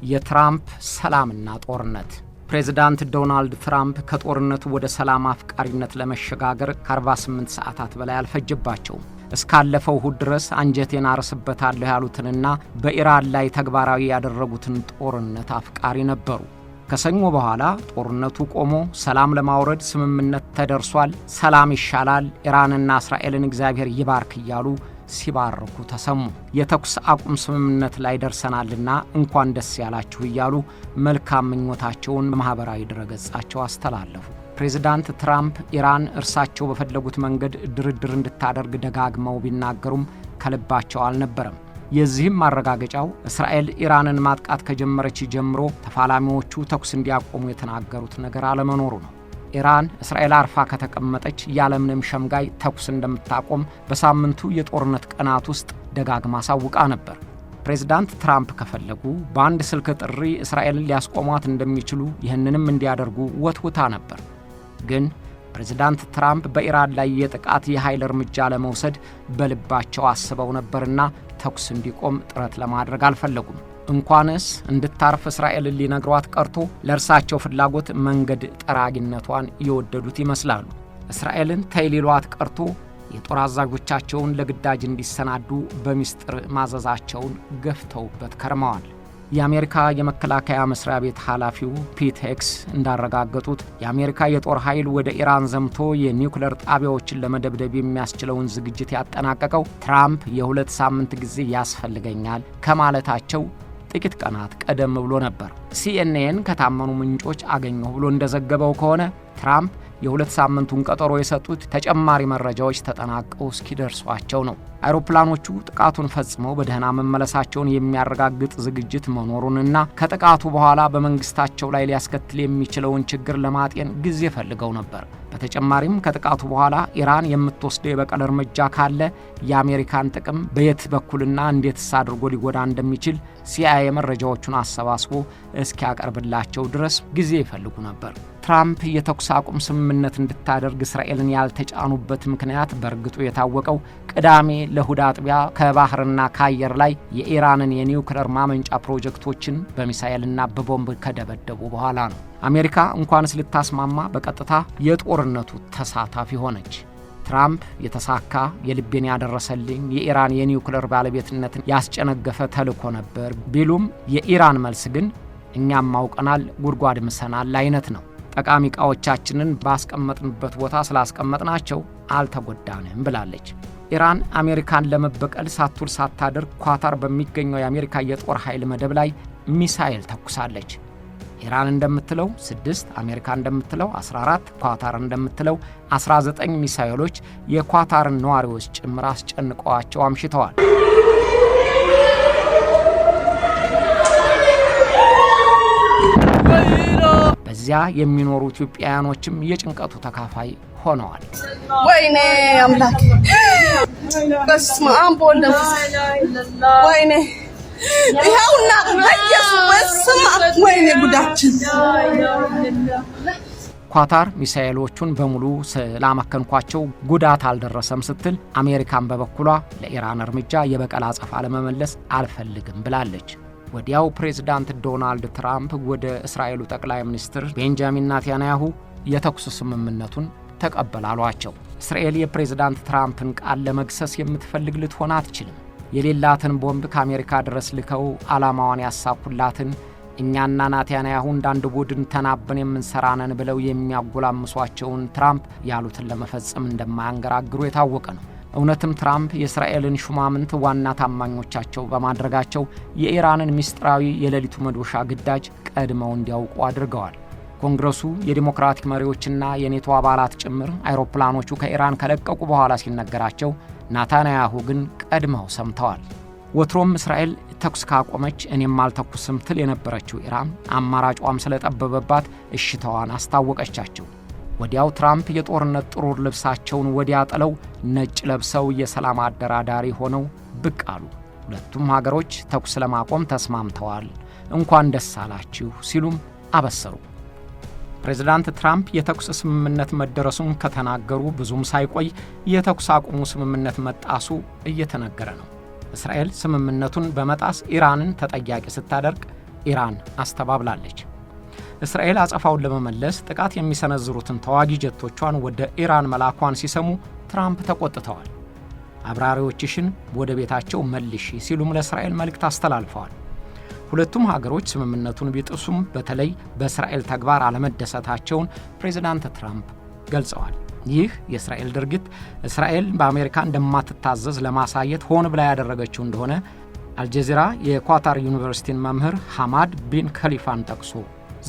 የትራምፕ ሰላምና ጦርነት ፕሬዝዳንት ዶናልድ ትራምፕ ከጦርነቱ ወደ ሰላም አፍቃሪነት ለመሸጋገር ከ48 ሰዓታት በላይ አልፈጀባቸውም። እስካለፈው እሁድ ድረስ አንጀቴን አርስበታለሁ ያሉትንና በኢራን ላይ ተግባራዊ ያደረጉትን ጦርነት አፍቃሪ ነበሩ። ከሰኞ በኋላ ጦርነቱ ቆሞ ሰላም ለማውረድ ስምምነት ተደርሷል፣ ሰላም ይሻላል፣ ኢራንና እስራኤልን እግዚአብሔር ይባርክ እያሉ ሲባርኩ ተሰሙ። የተኩስ አቁም ስምምነት ላይ ደርሰናልና እንኳን ደስ ያላችሁ እያሉ መልካም ምኞታቸውን በማህበራዊ ድረገጻቸው አስተላለፉ። ፕሬዝዳንት ትራምፕ ኢራን እርሳቸው በፈለጉት መንገድ ድርድር እንድታደርግ ደጋግመው ቢናገሩም ከልባቸው አልነበረም። የዚህም ማረጋገጫው እስራኤል ኢራንን ማጥቃት ከጀመረች ጀምሮ ተፋላሚዎቹ ተኩስ እንዲያቆሙ የተናገሩት ነገር አለመኖሩ ነው። ኢራን እስራኤል አርፋ ከተቀመጠች ያለምንም ሸምጋይ ተኩስ እንደምታቆም በሳምንቱ የጦርነት ቀናት ውስጥ ደጋግማ አሳውቃ ነበር። ፕሬዝዳንት ትራምፕ ከፈለጉ በአንድ ስልክ ጥሪ እስራኤልን ሊያስቆሟት እንደሚችሉ ይህንንም እንዲያደርጉ ወትውታ ነበር። ግን ፕሬዝዳንት ትራምፕ በኢራን ላይ የጥቃት የኃይል እርምጃ ለመውሰድ በልባቸው አስበው ነበርና ተኩስ እንዲቆም ጥረት ለማድረግ አልፈለጉም። እንኳንስ እንድታርፍ እስራኤልን ሊነግሯት ቀርቶ ለእርሳቸው ፍላጎት መንገድ ጠራጊነቷን የወደዱት ይመስላሉ። እስራኤልን ተይሊሏት ቀርቶ የጦር አዛዦቻቸውን ለግዳጅ እንዲሰናዱ በሚስጥር ማዘዛቸውን ገፍተውበት ከርመዋል። የአሜሪካ የመከላከያ መስሪያ ቤት ኃላፊው ፒት ሄግስ እንዳረጋገጡት የአሜሪካ የጦር ኃይል ወደ ኢራን ዘምቶ የኒውክሌር ጣቢያዎችን ለመደብደብ የሚያስችለውን ዝግጅት ያጠናቀቀው ትራምፕ የ2 ሳምንት ጊዜ ያስፈልገኛል ከማለታቸው ጥቂት ቀናት ቀደም ብሎ ነበር። ሲኤንኤን ከታመኑ ምንጮች አገኘሁ ብሎ እንደዘገበው ከሆነ ትራምፕ የ2 ሳምንቱን ቀጠሮ የሰጡት ተጨማሪ መረጃዎች ተጠናቀው እስኪደርሷቸው ነው። አውሮፕላኖቹ ጥቃቱን ፈጽመው በደህና መመለሳቸውን የሚያረጋግጥ ዝግጅት መኖሩንና ከጥቃቱ በኋላ በመንግስታቸው ላይ ሊያስከትል የሚችለውን ችግር ለማጤን ጊዜ ፈልገው ነበር። በተጨማሪም ከጥቃቱ በኋላ ኢራን የምትወስደው የበቀል እርምጃ ካለ የአሜሪካን ጥቅም በየት በኩልና እንዴትስ አድርጎ ሊጎዳ እንደሚችል ሲአይኤ መረጃዎቹን አሰባስቦ እስኪያቀርብላቸው ድረስ ጊዜ ይፈልጉ ነበር። ትራምፕ የተኩስ አቁም ስምምነት እንድታደርግ እስራኤልን ያልተጫኑበት ምክንያት በእርግጡ የታወቀው ቅዳሜ ለእሁድ አጥቢያ ከባህርና ከአየር ላይ የኢራንን የኒውክሌር ማመንጫ ፕሮጀክቶችን በሚሳኤልና በቦምብ ከደበደቡ በኋላ ነው። አሜሪካ እንኳንስ ልታስማማ በቀጥታ የጦርነቱ ተሳታፊ ሆነች። ትራምፕ የተሳካ የልቤን ያደረሰልኝ የኢራን የኒውክሌር ባለቤትነትን ያስጨነገፈ ተልዕኮ ነበር ቢሉም የኢራን መልስ ግን እኛም አውቀናል፣ ጉድጓድ ምሰናል አይነት ነው። ጠቃሚ ዕቃዎቻችንን ባስቀመጥንበት ቦታ ስላስቀመጥናቸው አልተጎዳንም ብላለች። ኢራን አሜሪካን ለመበቀል ሳትውል ሳታድር ኳታር በሚገኘው የአሜሪካ የጦር ኃይል መደብ ላይ ሚሳኤል ተኩሳለች። ኢራን እንደምትለው 6፣ አሜሪካ እንደምትለው 14፣ ኳታር እንደምትለው 19 ሚሳኤሎች የኳታርን ነዋሪዎች ጭምር አስጨንቀዋቸው አምሽተዋል። በዚያ የሚኖሩ ኢትዮጵያውያኖችም የጭንቀቱ ተካፋይ ሆነዋል። ወይኔ አምላክ በስመ አብ ወወልድ ወይኔ ይኸውና በኢየሱስ ስም ወይኔ ጉዳችን። ኳታር ሚሳኤሎቹን በሙሉ ስላመከንኳቸው ጉዳት አልደረሰም ስትል፣ አሜሪካን በበኩሏ ለኢራን እርምጃ የበቀል አጸፋ ለመመለስ አልፈልግም ብላለች። ወዲያው ፕሬዝዳንት ዶናልድ ትራምፕ ወደ እስራኤሉ ጠቅላይ ሚኒስትር ቤንጃሚን ኔታንያሁ የተኩስ ስምምነቱን ተቀበላሏቸው። እስራኤል የፕሬዝዳንት ትራምፕን ቃል ለመግሰስ የምትፈልግ ልትሆን አትችልም። የሌላትን ቦምብ ከአሜሪካ ድረስ ልከው ዓላማዋን ያሳኩላትን እኛና ኔታንያሁ እንዳንድ ቡድን ተናበን የምንሰራነን ብለው የሚያጎላምሷቸውን ትራምፕ ያሉትን ለመፈጸም እንደማያንገራግሩ የታወቀ ነው። እውነትም ትራምፕ የእስራኤልን ሹማምንት ዋና ታማኞቻቸው በማድረጋቸው የኢራንን ምስጢራዊ የሌሊቱ መዶሻ ግዳጅ ቀድመው እንዲያውቁ አድርገዋል። ኮንግረሱ የዲሞክራቲክ መሪዎችና የኔቶ አባላት ጭምር አይሮፕላኖቹ ከኢራን ከለቀቁ በኋላ ሲነገራቸው፣ ኔታንያሁ ግን ቀድመው ሰምተዋል። ወትሮም እስራኤል ተኩስ ካቆመች እኔም አልተኩስም ትል የነበረችው ኢራን አማራጯም ስለጠበበባት እሽታዋን አስታወቀቻቸው። ወዲያው ትራምፕ የጦርነት ጥሩር ልብሳቸውን ወዲያ ጥለው ነጭ ለብሰው የሰላም አደራዳሪ ሆነው ብቅ አሉ። ሁለቱም ሀገሮች ተኩስ ለማቆም ተስማምተዋል፣ እንኳን ደስ አላችሁ ሲሉም አበሰሩ። ፕሬዝዳንት ትራምፕ የተኩስ ስምምነት መደረሱን ከተናገሩ ብዙም ሳይቆይ የተኩስ አቁሙ ስምምነት መጣሱ እየተነገረ ነው። እስራኤል ስምምነቱን በመጣስ ኢራንን ተጠያቂ ስታደርግ ኢራን አስተባብላለች። እስራኤል አጸፋውን ለመመለስ ጥቃት የሚሰነዝሩትን ተዋጊ ጀቶቿን ወደ ኢራን መላኳን ሲሰሙ ትራምፕ ተቆጥተዋል። አብራሪዎችሽን ወደ ቤታቸው መልሺ ሲሉም ለእስራኤል መልእክት አስተላልፈዋል። ሁለቱም ሀገሮች ስምምነቱን ቢጥሱም በተለይ በእስራኤል ተግባር አለመደሰታቸውን ፕሬዝዳንት ትራምፕ ገልጸዋል። ይህ የእስራኤል ድርጊት እስራኤል በአሜሪካ እንደማትታዘዝ ለማሳየት ሆን ብላ ያደረገችው እንደሆነ አልጀዚራ የኳታር ዩኒቨርሲቲን መምህር ሐማድ ቢን ከሊፋን ጠቅሶ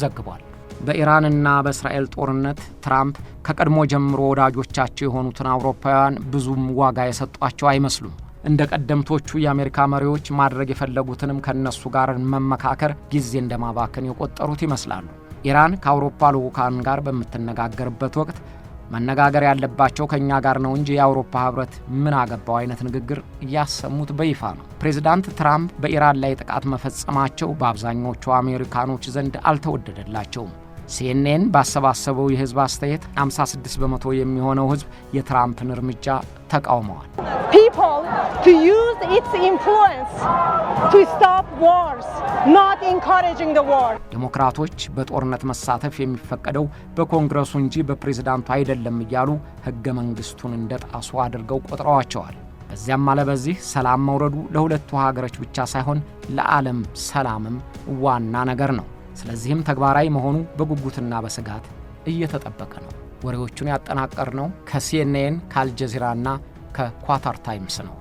ዘግቧል። በኢራንና በእስራኤል ጦርነት ትራምፕ ከቀድሞ ጀምሮ ወዳጆቻቸው የሆኑትን አውሮፓውያን ብዙም ዋጋ የሰጧቸው አይመስሉም። እንደ ቀደምቶቹ የአሜሪካ መሪዎች ማድረግ የፈለጉትንም ከነሱ ጋር መመካከር ጊዜ እንደማባከን የቆጠሩት ይመስላሉ። ኢራን ከአውሮፓ ልዑካን ጋር በምትነጋገርበት ወቅት መነጋገር ያለባቸው ከኛ ጋር ነው እንጂ የአውሮፓ ህብረት ምን አገባው አይነት ንግግር እያሰሙት በይፋ ነው። ፕሬዝዳንት ትራምፕ በኢራን ላይ ጥቃት መፈጸማቸው በአብዛኞቹ አሜሪካኖች ዘንድ አልተወደደላቸውም። ሲኤንኤን ባሰባሰበው የህዝብ አስተያየት 56 በመቶ የሚሆነው ህዝብ የትራምፕን እርምጃ ተቃውመዋል። People to use its influence to stop wars, not encouraging the war. ዴሞክራቶች በጦርነት መሳተፍ የሚፈቀደው በኮንግረሱ እንጂ በፕሬዝዳንቱ አይደለም እያሉ ህገ መንግስቱን እንደጣሱ አድርገው ቆጥረዋቸዋል። በዚያም አለ በዚህ ሰላም መውረዱ ለሁለቱ ሀገሮች ብቻ ሳይሆን ለዓለም ሰላምም ዋና ነገር ነው። ስለዚህም ተግባራዊ መሆኑ በጉጉትና በስጋት እየተጠበቀ ነው። ወሬዎቹን ያጠናቀርነው ከሲኤንኤን፣ ከአልጀዚራና ከኳታር ታይምስ ነው።